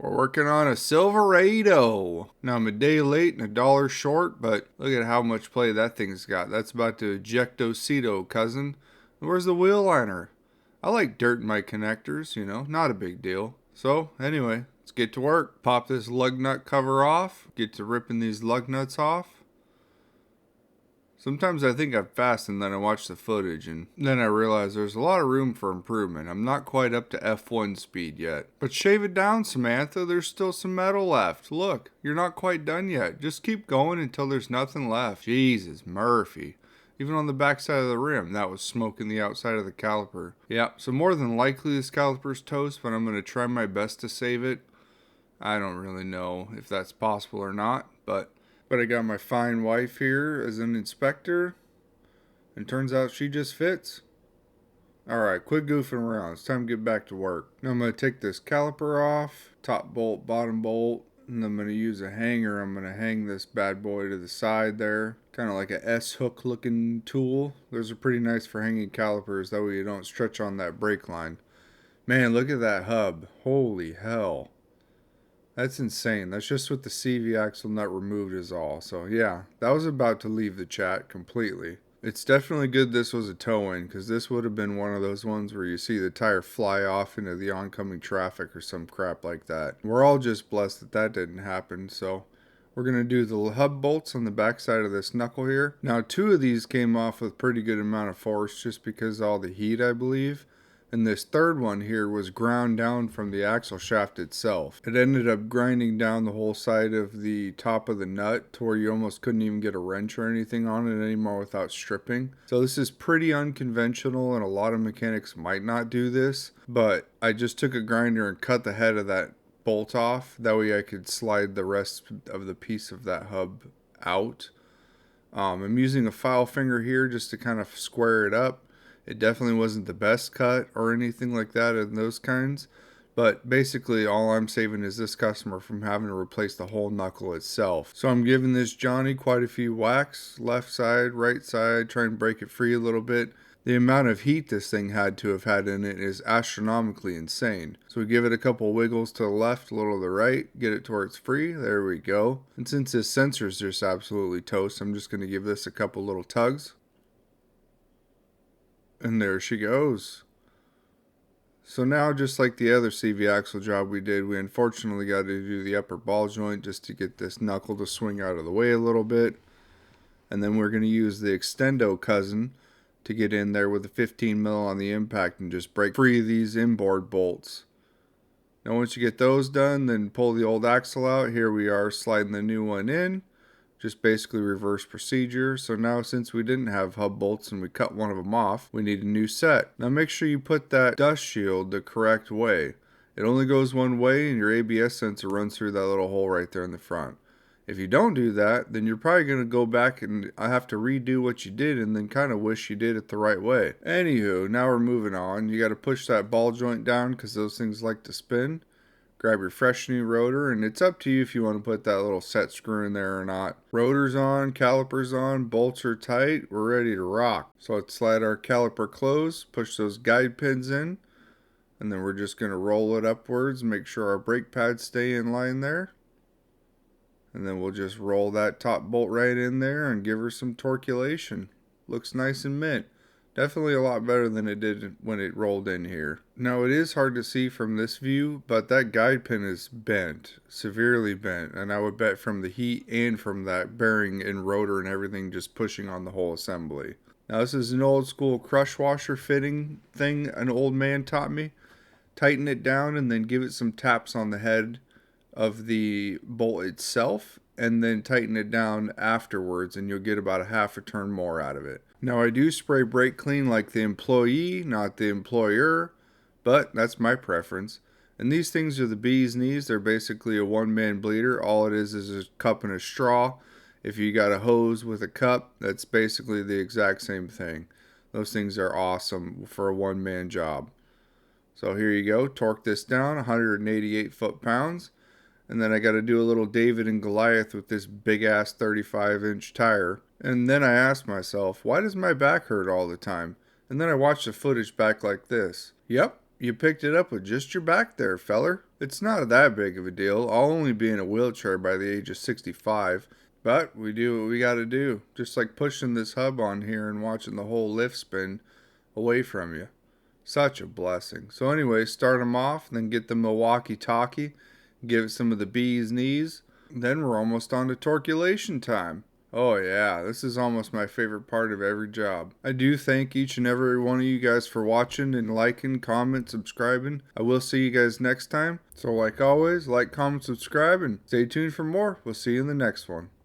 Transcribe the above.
We're working on a Silverado. Now I'm a day late and $1 short, but look at how much play that thing's got. That's about to ejectocito, cousin. Where's the wheel liner? I like dirt in my connectors, not a big deal. So anyway, let's get to work. Pop this lug nut cover off. Get to ripping these lug nuts off. Sometimes I think I'm fast and then I watch the footage and then I realize there's a lot of room for improvement. I'm not quite up to F1 speed yet. But shave it down, Samantha. There's still some metal left. Look, you're not quite done yet. Just keep going until there's nothing left. Jesus, Murphy. Even on the backside of the rim, that was smoking the outside of the caliper. Yeah, so more than likely this caliper's toast, but I'm going to try my best to save it. I don't really know if that's possible or not, but I got my fine wife here as an inspector, and turns out she just fits. Alright, quit goofing around. It's time to get back to work. Now I'm going to take this caliper off, top bolt, bottom bolt, and I'm going to use a hanger. I'm going to hang this bad boy to the side there. Kind of like a S-hook looking tool. Those are pretty nice for hanging calipers, that way you don't stretch on that brake line. Man, look at that hub. Holy hell. That's insane. That's just with the CV axle nut removed is all. So yeah, that was about to leave the chat completely. It's definitely good this was a tow-in, because this would have been one of those ones where you see the tire fly off into the oncoming traffic or some crap like that. We're all just blessed that that didn't happen. So we're going to do the hub bolts on the backside of this knuckle here. Now 2 of these came off with pretty good amount of force just because of all the heat, I believe. And this third one here was ground down from the axle shaft itself. It ended up grinding down the whole side of the top of the nut to where you almost couldn't even get a wrench or anything on it anymore without stripping. So this is pretty unconventional and a lot of mechanics might not do this. But I just took a grinder and cut the head of that bolt off. That way I could slide the rest of the piece of that hub out. I'm using a file finger here just to kind of square it up. It definitely wasn't the best cut or anything like that in those kinds. But basically all I'm saving is this customer from having to replace the whole knuckle itself. So I'm giving this Johnny quite a few whacks. Left side, right side, trying to break it free a little bit. The amount of heat this thing had to have had in it is astronomically insane. So we give it a couple wiggles to the left, a little to the right, get it to where it's free. There we go. And since this sensor's just absolutely toast, I'm just going to give this a couple little tugs. And there she goes. So now, just like the other CV axle job we did, we unfortunately got to do the upper ball joint just to get this knuckle to swing out of the way a little bit. And then we're going to use the extendo cousin to get in there with a 15 mil on the impact and just break free of these inboard bolts. Now once you get those done, then pull the old axle out. Here we are sliding the new one in. Just basically reverse procedure. So now since we didn't have hub bolts and we cut one of them off, we need a new set. Now make sure you put that dust shield the correct way. It only goes one way and your ABS sensor runs through that little hole right there in the front. If you don't do that, then you're probably going to go back and I have to redo what you did and then kind of wish you did it the right way. Anywho, now we're moving on. You got to push that ball joint down because those things like to spin. Grab your fresh new rotor, and it's up to you if you want to put that little set screw in there or not. Rotor's on, calipers on, bolts are tight, we're ready to rock. So let's slide our caliper closed, push those guide pins in, and then we're just going to roll it upwards, make sure our brake pads stay in line there. And then we'll just roll that top bolt right in there and give her some torculation. Looks nice and mint. Definitely a lot better than it did when it rolled in here. Now it is hard to see from this view, but that guide pin is bent, severely bent, and I would bet from the heat and from that bearing and rotor and everything just pushing on the whole assembly. Now this is an old school crush washer fitting thing an old man taught me. Tighten it down and then give it some taps on the head of the bolt itself, and then tighten it down afterwards and you'll get about a half a turn more out of it. Now I do spray brake clean like the employee, not the employer, but that's my preference. And these things are the bee's knees. They're basically a one-man bleeder. All it is a cup and a straw. If you got a hose with a cup, that's basically the exact same thing. Those things are awesome for a one-man job. So here you go. Torque this down, 188 foot-pounds. And then I got to do a little David and Goliath with this big-ass 35-inch tire. And then I asked myself, why does my back hurt all the time? And then I watched the footage back like this. Yep, you picked it up with just your back there, feller. It's not that big of a deal. I'll only be in a wheelchair by the age of 65. But we do what we gotta do. Just like pushing this hub on here and watching the whole lift spin away from you. Such a blessing. So anyway, start them off, then get the Milwaukee talkie, give it some of the bee's knees. Then we're almost on to torculation time. Oh yeah, this is almost my favorite part of every job. I do thank each and every one of you guys for watching and liking, comment, subscribing. I will see you guys next time. So like always, like, comment, subscribe, and stay tuned for more. We'll see you in the next one.